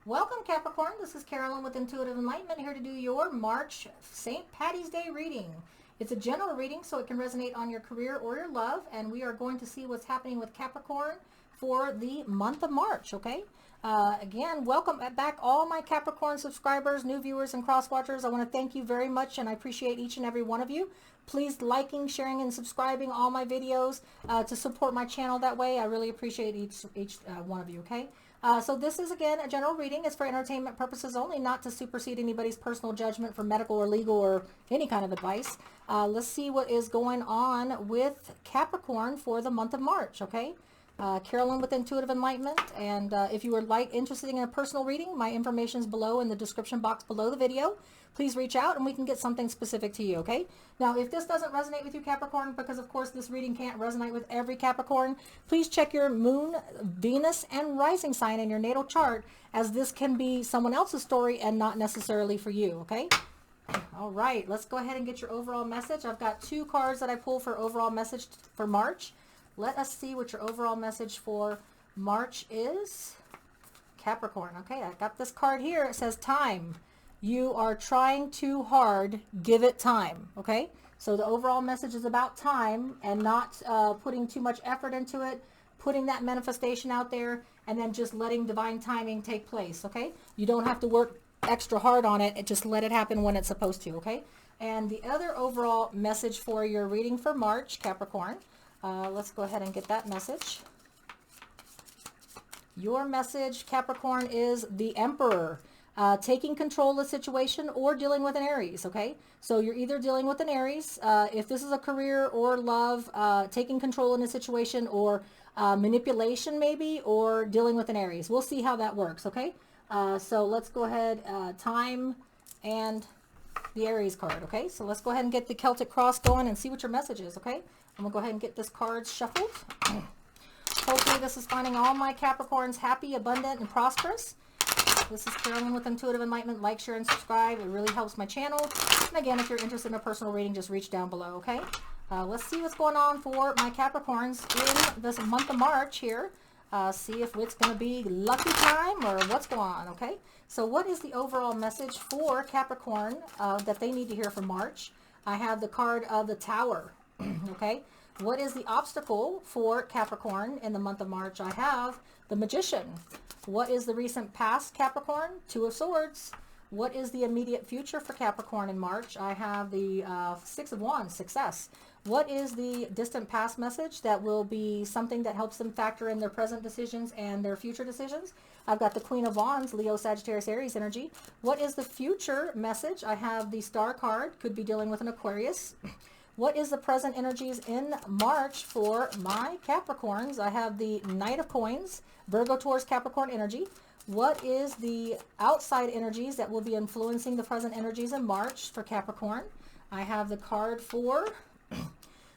Welcome Capricorn, this is Carolyn with Intuitive Enlightenment here to do your March St. Patty's Day reading. It's a general reading so it can resonate on your career or your love, and we are going to see what's happening with Capricorn for the month of March, okay? Again, welcome back all my Capricorn subscribers, new viewers, and cross-watchers. I want to thank you very much, and I appreciate each and every one of you. Please liking, sharing, and subscribing all my videos to support my channel that way. I really appreciate each one of you, okay? So this is, again, a general reading. It's for entertainment purposes only, not to supersede anybody's personal judgment for medical or legal or any kind of advice. Let's see what is going on with Capricorn for the month of March, okay? Carolyn with Intuitive Enlightenment, and if you are interested in a personal reading, my information is below in the description box below the video. Please reach out and we can get something specific to you, okay? Now, if this doesn't resonate with you, Capricorn, because of course this reading can't resonate with every Capricorn, please check your moon, Venus, and rising sign in your natal chart, as this can be someone else's story and not necessarily for you, okay? All right, let's go ahead and get your overall message. I've got two cards that I pull for overall message for March. Let us see what your overall message for March is. Capricorn, okay, I got this card here. It says time. You are trying too hard. Give it time, okay? So the overall message is about time and not putting too much effort into it, putting that manifestation out there, and then just letting divine timing take place, okay? You don't have to work extra hard on it. Just let it happen when it's supposed to, okay? And the other overall message for your reading for March, Capricorn, let's go ahead and get that message. Your message, Capricorn, is the Emperor. Taking control of the situation or dealing with an Aries, okay? So you're either dealing with an Aries, if this is a career or love, taking control in a situation, or manipulation maybe, or dealing with an Aries. We'll see how that works, okay? So let's go ahead, time and the Aries card, okay? So let's go ahead and get the Celtic cross going and see what your message is, okay? I'm going to go ahead and get this card shuffled. Hopefully this is finding all my Capricorns happy, abundant, and prosperous. This is Carolyn with Intuitive Enlightenment. Like, share, and subscribe. It really helps my channel. And again, if you're interested in a personal reading, just reach down below, okay? Let's see what's going on for my Capricorns in this month of March here. See if it's going to be lucky time or what's going on, okay? So what is the overall message for Capricorn that they need to hear for March? I have the card of the Tower, okay? What is the obstacle for Capricorn in the month of March? I have the Magician. What is the recent past, Capricorn? Two of Swords. What is the immediate future for Capricorn in March? I have the Six of Wands, Success. What is the distant past message that will be something that helps them factor in their present decisions and their future decisions? I've got the Queen of Wands, Leo, Sagittarius, Aries energy. What is the future message? I have the Star card, could be dealing with an Aquarius. What is the present energies in March for my Capricorns? I have the Knight of Coins, Virgo, Taurus, Capricorn energy. What is the outside energies that will be influencing the present energies in March for Capricorn? I have the card for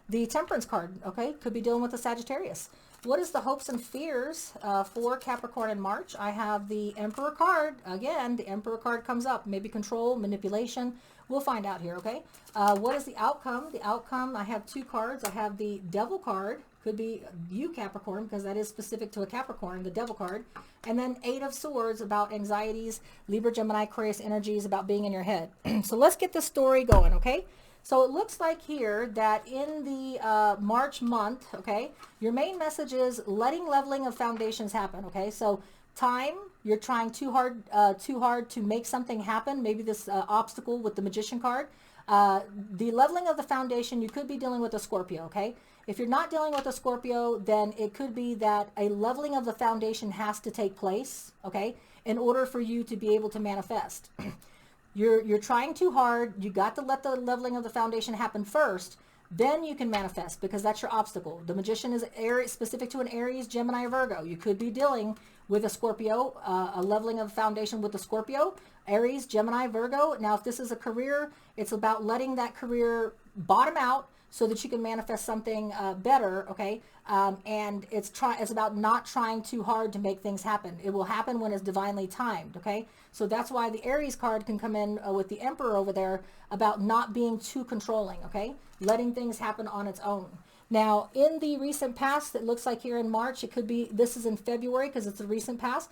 the Temperance card, okay? Could be dealing with the Sagittarius. What is the hopes and fears for Capricorn in March? I have the Emperor card. Again, the Emperor card comes up. Maybe control, manipulation. We'll find out here, okay? What is the outcome? The outcome, I have two cards. I have the Devil card. Could be you, Capricorn, because that is specific to a Capricorn, the Devil card. And then Eight of Swords, about anxieties, Libra, Gemini, Aquarius energies, about being in your head. So let's get the story going, okay? So it looks like here that in the March month, okay, your main message is letting leveling of foundations happen, okay? So time, you're trying too hard to make something happen. Maybe this obstacle with the Magician card. The leveling of the foundation, you could be dealing with a Scorpio, okay? If you're not dealing with a Scorpio, then it could be that a leveling of the foundation has to take place, okay, in order for you to be able to manifest. You're trying too hard. You got to let the leveling of the foundation happen first. Then you can manifest, because that's your obstacle. The Magician is specific to an Aries, Gemini, or Virgo. You could be dealing with a Scorpio, a leveling of the foundation with a Scorpio, Aries, Gemini, Virgo. Now, if this is a career, it's about letting that career bottom out so that you can manifest something better, okay? And it's about not trying too hard to make things happen. It will happen when it's divinely timed, okay? So that's why the Aries card can come in with the Emperor over there, about not being too controlling, okay? Letting things happen on its own. Now, in the recent past, it looks like here in March, it could be, this is in February because it's a recent past.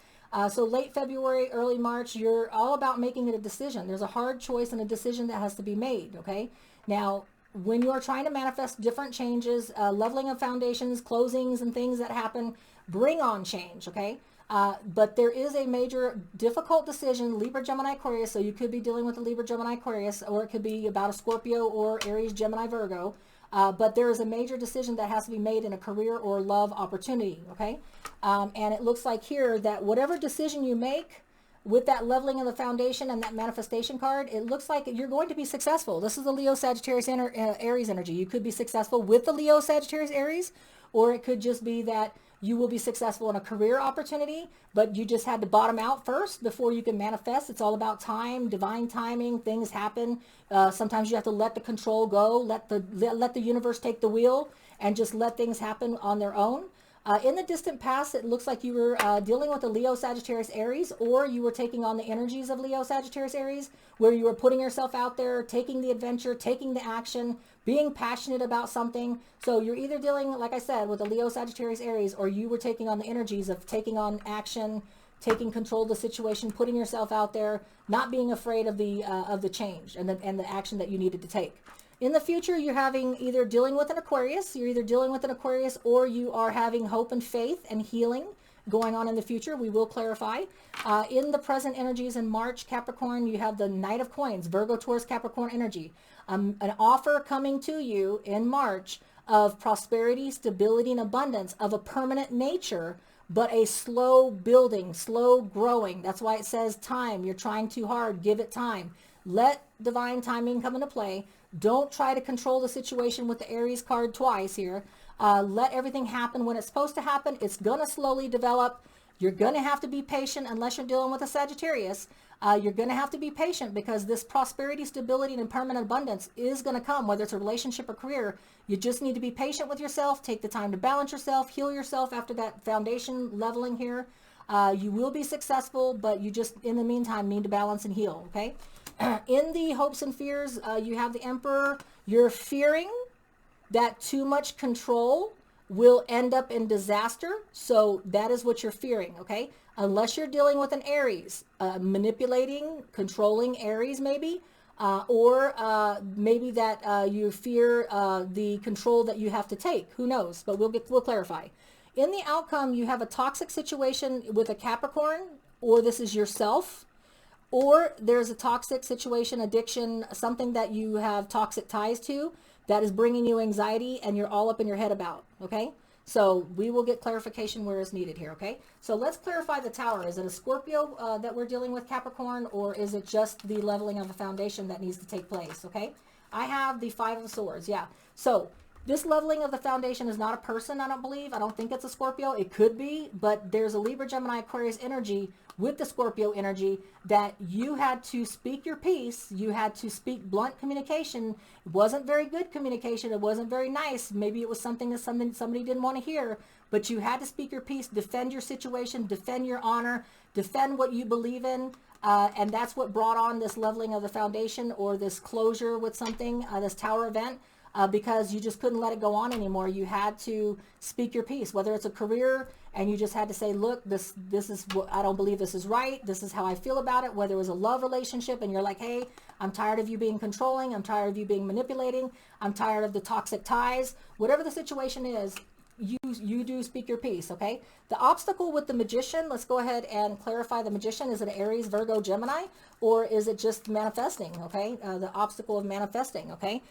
So late February, early March, you're all about making a decision. There's a hard choice and a decision that has to be made, okay? Now, when you are trying to manifest different changes, leveling of foundations, closings, and things that happen, bring on change, okay? But there is a major difficult decision, Libra, Gemini, Aquarius, so you could be dealing with a Libra, Gemini, Aquarius, or it could be about a Scorpio or Aries, Gemini, Virgo. But there is a major decision that has to be made in a career or love opportunity, okay? And it looks like here that whatever decision you make with that leveling of the foundation and that manifestation card, it looks like you're going to be successful. This is the Leo, Sagittarius, Aries energy. You could be successful with the Leo, Sagittarius, Aries, or it could just be that you will be successful in a career opportunity, but you just had to bottom out first before you can manifest. It's all about time, divine timing. Things happen. Sometimes you have to let the control go, let the universe take the wheel, and just let things happen on their own. In the distant past, it looks like you were dealing with a Leo, Sagittarius, Aries, or you were taking on the energies of Leo, Sagittarius, Aries, where you were putting yourself out there, taking the adventure, taking the action, being passionate about something. So you're either dealing, like I said, with a Leo, Sagittarius, Aries, or you were taking on the energies of taking on action, taking control of the situation, putting yourself out there, not being afraid of the change and the action that you needed to take. In the future, you're having either dealing with an Aquarius, or you are having hope and faith and healing going on in the future. We will clarify. In the present energies in March, Capricorn, you have the Knight of Coins, Virgo, Taurus, Capricorn energy. An offer coming to you in March of prosperity, stability, and abundance of a permanent nature, but a slow building, slow growing. That's why it says time. You're trying too hard. Give it time. Let divine timing come into play. Don't try to control the situation with the Aries card twice here. Let everything happen when it's supposed to happen. It's going to slowly develop. You're going to have to be patient unless you're dealing with a Sagittarius. You're going to have to be patient because this prosperity, stability, and permanent abundance is going to come, whether it's a relationship or career. You just need to be patient with yourself. Take the time to balance yourself, heal yourself after that foundation leveling here. You will be successful, but you just, in the meantime, need to balance and heal, okay? In the hopes and fears, you have the Emperor. You're fearing that too much control will end up in disaster. So that is what you're fearing, okay? Unless you're dealing with an Aries, manipulating, controlling Aries maybe, or maybe that you fear the control that you have to take. Who knows? But we'll clarify. In the outcome, you have a toxic situation with a Capricorn, or this is yourself, or there's a toxic situation, addiction, something that you have toxic ties to that is bringing you anxiety and you're all up in your head about, okay? So we will get clarification where is needed here, okay? So let's clarify the Tower. Is it a Scorpio that we're dealing with, Capricorn, or is it just the leveling of the foundation that needs to take place, okay? I have the Five of Swords, yeah. So this leveling of the foundation is not a person, I don't believe. I don't think it's a Scorpio. It could be, but there's a Libra, Gemini, Aquarius energy with the Scorpio energy that you had to speak your piece. You had to speak blunt communication. It wasn't very good communication. It wasn't very nice. Maybe it was something that somebody didn't want to hear, but you had to speak your piece, defend your situation, defend your honor, defend what you believe in. And that's what brought on this leveling of the foundation or this closure with something, this Tower event. Because you just couldn't let it go on anymore. You had to speak your piece, whether it's a career and you just had to say, look, this is what I don't believe this is right. This is how I feel about it. Whether it was a love relationship and you're like, hey, I'm tired of you being controlling. I'm tired of you being manipulating. I'm tired of the toxic ties. Whatever the situation is, you do speak your piece, okay? The obstacle with the Magician, let's go ahead and clarify the Magician. Is it Aries, Virgo, Gemini, or is it just manifesting, okay? The obstacle of manifesting, okay?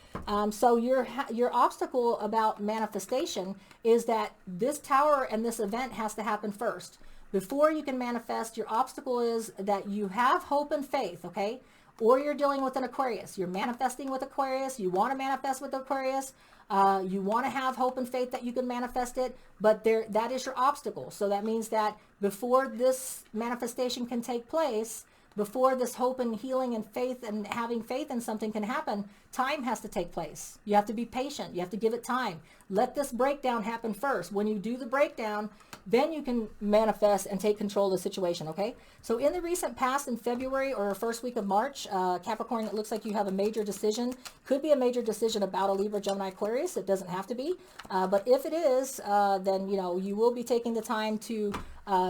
So your obstacle about manifestation is that this Tower and this event has to happen first. Before you can manifest, your obstacle is that you have hope and faith, okay? Or you're dealing with an Aquarius. You're manifesting with Aquarius. You want to manifest with Aquarius. You want to have hope and faith that you can manifest it, but that is your obstacle. So that means that before this manifestation can take place, before this hope and healing and faith and having faith in something can happen, time has to take place. You have to be patient. You have to give it time. Let this breakdown happen first. When you do the breakdown, then you can manifest and take control of the situation, okay? So in the recent past, in February or first week of March, Capricorn, it looks like you have a major decision. Could be a major decision about a Libra, Gemini, Aquarius. It doesn't have to be. But if it is, then, you know, you will be taking the time to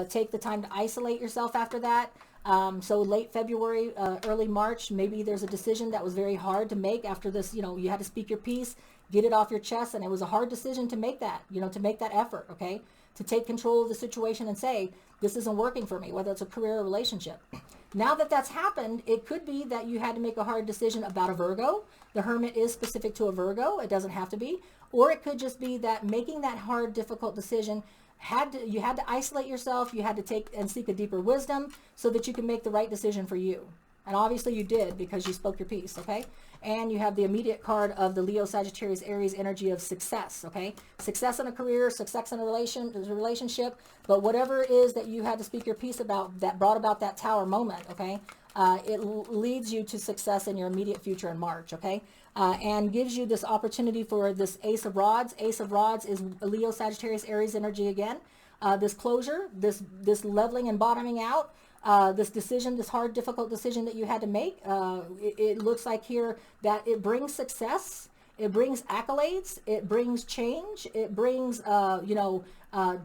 take the time to isolate yourself after that. So late February, early March, maybe there's a decision that was very hard to make after this. You had to speak your piece, get it off your chest, and it was a hard decision to make that, to make that effort, okay? To take control of the situation and say, this isn't working for me, whether it's a career or relationship. Now that that's happened, it could be that you had to make a hard decision about a Virgo. The Hermit is specific to a Virgo. It doesn't have to be. Or it could just be that making that hard, difficult decision, you had to isolate yourself. You had to take and seek a deeper wisdom so that you can make the right decision for you. And obviously you did, because you spoke your piece, okay? And you have the immediate card of the Leo, Sagittarius, Aries energy of success, okay? Success in a career, success in a relationship, but whatever it is that you had to speak your piece about that brought about that Tower moment, okay? It leads you to success in your immediate future in March, okay? And gives you this opportunity for this Ace of Rods. Ace of Rods is Leo, Sagittarius, Aries energy again. This closure, this leveling and bottoming out, this decision, this hard, difficult decision that you had to make. It looks like here that it brings success. It brings accolades. It brings change. It brings,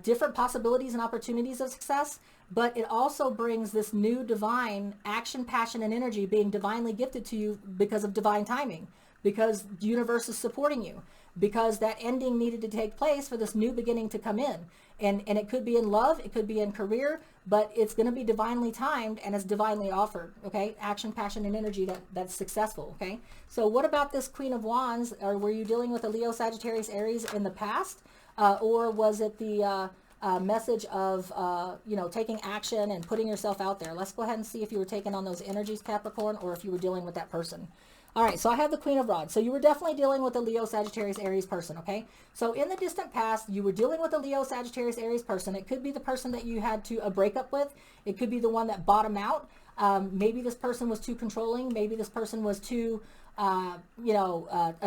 different possibilities and opportunities of success. But it also brings this new divine action, passion, and energy being divinely gifted to you because of divine timing, because the universe is supporting you, because that ending needed to take place for this new beginning to come in. And it could be in love, it could be in career, but it's going to be divinely timed and it's divinely offered, okay? Action, passion, and energy that's successful, okay? So what about this Queen of Wands? Or were you dealing with a Leo, Sagittarius, Aries in the past? Or was it the message of, taking action and putting yourself out there? Let's go ahead and see if you were taking on those energies, Capricorn, or if you were dealing with that person. All right, so I have the Queen of Rods. So you were definitely dealing with a Leo, Sagittarius, Aries person, okay? So in the distant past, you were dealing with a Leo, Sagittarius, Aries person. It could be the person that you had a breakup with. It could be the one that bottomed out. Maybe this person was too controlling. Maybe this person was too, a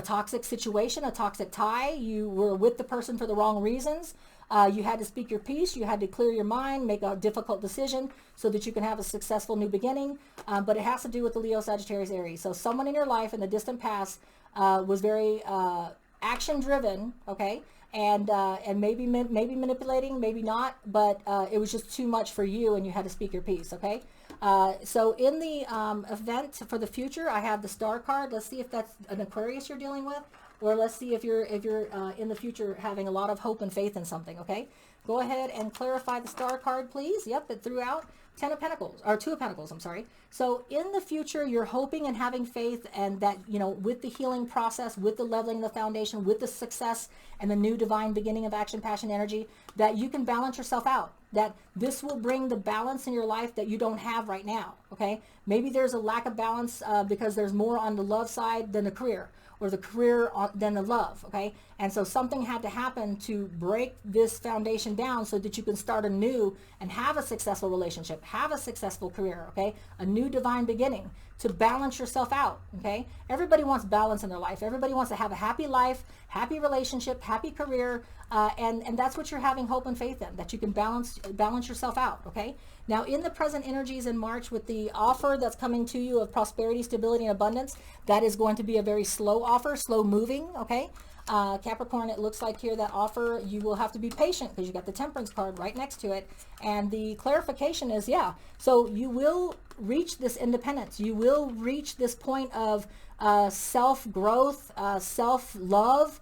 toxic situation, a toxic tie. You were with the person for the wrong reasons. You had to speak your piece. You had to clear your mind, make a difficult decision so that you can have a successful new beginning. But it has to do with the Leo, Sagittarius, Aries. So someone in your life in the distant past was very action driven, okay? And maybe manipulating, maybe not, but it was just too much for you and you had to speak your piece, okay? So in the event for the future, I have the Star card. Let's see if that's an Aquarius you're dealing with. Or let's see if you're in the future having a lot of hope and faith in something, okay? Go ahead and clarify the Star card, please. Yep, it threw out Two of Pentacles, I'm sorry. So in the future, you're hoping and having faith, and that, with the healing process, with the leveling of the foundation, with the success and the new divine beginning of action, passion, energy, that you can balance yourself out, that this will bring the balance in your life that you don't have right now, okay? Maybe there's a lack of balance because there's more on the love side than the career, or the career than the love, okay? And so something had to happen to break this foundation down so that you can start anew and have a successful relationship, have a successful career, okay? A new divine beginning to balance yourself out, okay? Everybody wants balance in their life. Everybody wants to have a happy life, happy relationship, happy career, and that's what you're having hope and faith in, that you can balance yourself out, okay? Now, in the present energies in March, with the offer that's coming to you of prosperity, stability, and abundance, that is going to be a very slow offer, slow moving, okay? Capricorn, it looks like here that offer, you will have to be patient because you got the Temperance card right next to it. And the clarification is, so you will reach this independence. You will reach this point of self-growth, self-love,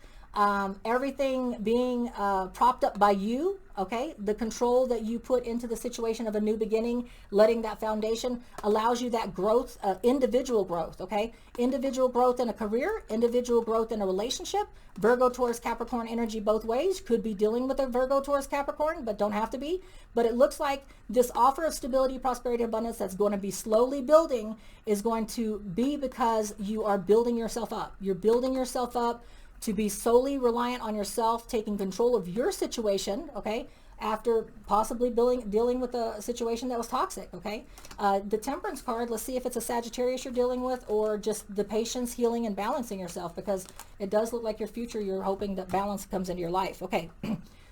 everything being propped up by you, okay? The control that you put into the situation of a new beginning, letting that foundation allows you that growth, individual growth, okay? Individual growth in a career, individual growth in a relationship. Virgo, Taurus, Capricorn energy both ways. Could be dealing with a Virgo, Taurus, Capricorn, but don't have to be. But it looks like this offer of stability, prosperity, abundance that's going to be slowly building is going to be because you are building yourself up. You're building yourself up to be solely reliant on yourself, taking control of your situation, okay, after possibly dealing with a situation that was toxic, okay? The Temperance card, let's see if it's a Sagittarius you're dealing with or just the patience, healing, and balancing yourself, because it does look like your future, you're hoping that balance comes into your life, okay?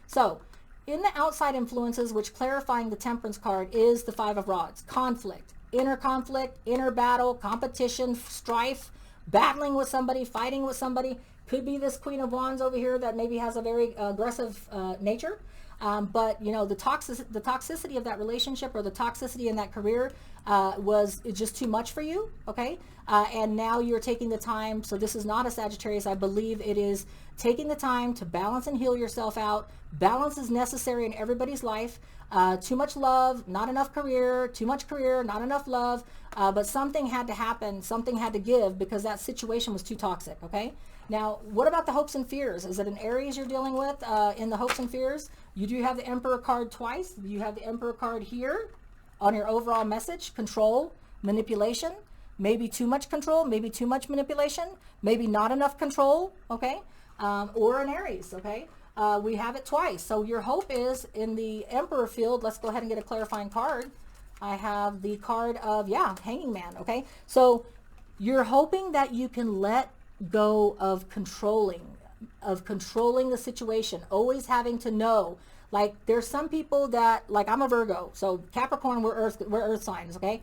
So, in the outside influences, which clarifying the Temperance card is the Five of Rods. Conflict, inner battle, competition, strife, battling with somebody, fighting with somebody. Could be this Queen of Wands over here that maybe has a very aggressive nature. But you know, the toxicity of that relationship or the toxicity in that career was just too much for you, okay? And now you're taking the time, so this is not a Sagittarius, I believe it is taking the time to balance and heal yourself out. Balance is necessary in everybody's life. Too much love, not enough career, too much career, not enough love, but something had to happen, something had to give because that situation was too toxic, okay? Now, what about the hopes and fears? Is it an Aries you're dealing with in the hopes and fears? You do have the Emperor card twice. You have the Emperor card here on your overall message: control, manipulation, maybe too much control, maybe too much manipulation, maybe not enough control, okay? Or an Aries, okay? We have it twice. So your hope is in the Emperor field. Let's go ahead and get a clarifying card. I have the card of, Hanging Man, okay? So you're hoping that you can let go of controlling the situation, always having to know. Like, there's some people that, like, I'm a Virgo, so Capricorn, we're earth signs, okay?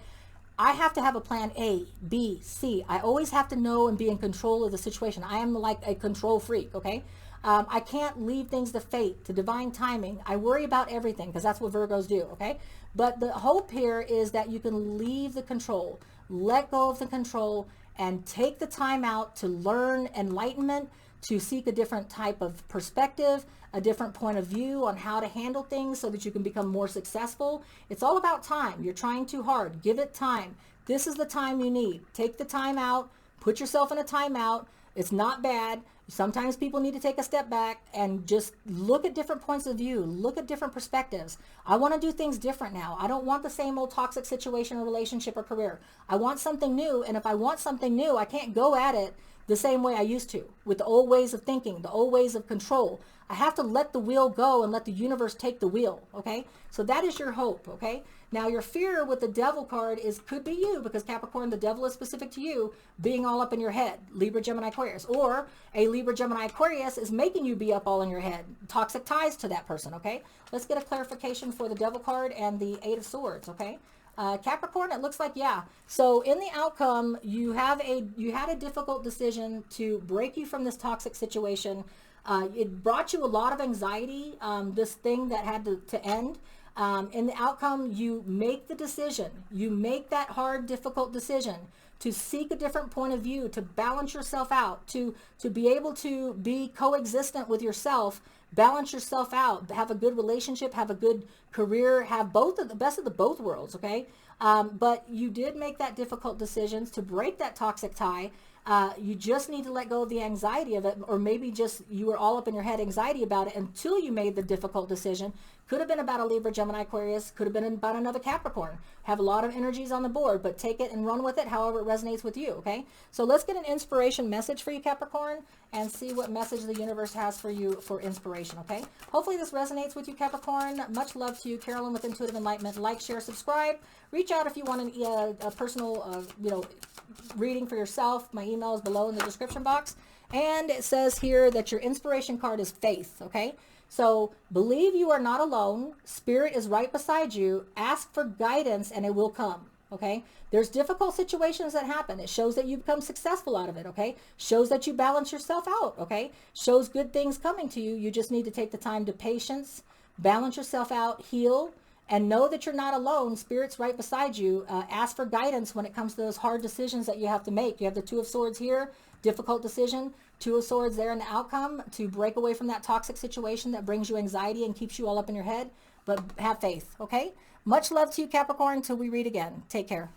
I have to have a plan A, B, C. I always have to know and be in control of the situation. I am like a control freak, okay? I can't leave things to fate, to divine timing. I worry about everything because that's what Virgos do, okay? But the hope here is that you can leave the control, let go of the control, and take the time out to learn enlightenment, to seek a different type of perspective, a different point of view on how to handle things so that you can become more successful. It's all about time. You're trying too hard. Give it time. This is the time you need. Take the time out. Put yourself in a timeout. It's not bad. Sometimes people need to take a step back and just look at different points of view, look at different perspectives. I want to do things different now. I don't want the same old toxic situation or relationship or career. I want something new. And if I want something new, I can't go at it the same way I used to, with the old ways of thinking, the old ways of control. I have to let the wheel go and let the universe take the wheel, okay? So that is your hope, okay? Now your fear with the Devil card could be you, because Capricorn, the Devil is specific to you, being all up in your head, Libra, Gemini, Aquarius. Or a Libra, Gemini, Aquarius is making you be up all in your head. Toxic ties to that person, okay? Let's get a clarification for the Devil card and the Eight of Swords, okay? Capricorn, it looks like, so in the outcome, you had a difficult decision to break you from this toxic situation. It brought you a lot of anxiety, this thing that had to end. In the outcome, you make the decision. You make that hard, difficult decision to seek a different point of view, to balance yourself out, to be able to be coexistent with yourself, balance yourself out, have a good relationship, have a good career, have the best of the both worlds, okay? But you did make that difficult decisions to break that toxic tie. You just need to let go of the anxiety of it, or maybe just you were all up in your head anxiety about it until you made the difficult decision. Could have been about a Libra, Gemini, Aquarius, could have been about another Capricorn. Have a lot of energies on the board, but take it and run with it however it resonates with you, okay? So let's get an inspiration message for you, Capricorn, and see what message the universe has for you for inspiration, okay? Hopefully this resonates with you, Capricorn. Much love to you, Carolyn with Intuitive Enlightenment. Like, share, subscribe. Reach out if you want a personal, reading for yourself. My email is below in the description box. And it says here that your inspiration card is faith, okay? So believe you are not alone. Spirit is right beside you. Ask for guidance and it will come, okay? There's difficult situations that happen. It shows that you become successful out of it, okay? Shows that you balance yourself out, okay? Shows good things coming to you. You just need to take the time to patience, balance yourself out, heal, and know that you're not alone. Spirit's right beside you. Ask for guidance when it comes to those hard decisions that you have to make. You have the Two of Swords here, difficult decision. Two of Swords there in the outcome to break away from that toxic situation that brings you anxiety and keeps you all up in your head. But have faith, okay? Much love to you, Capricorn, until we read again. Take care.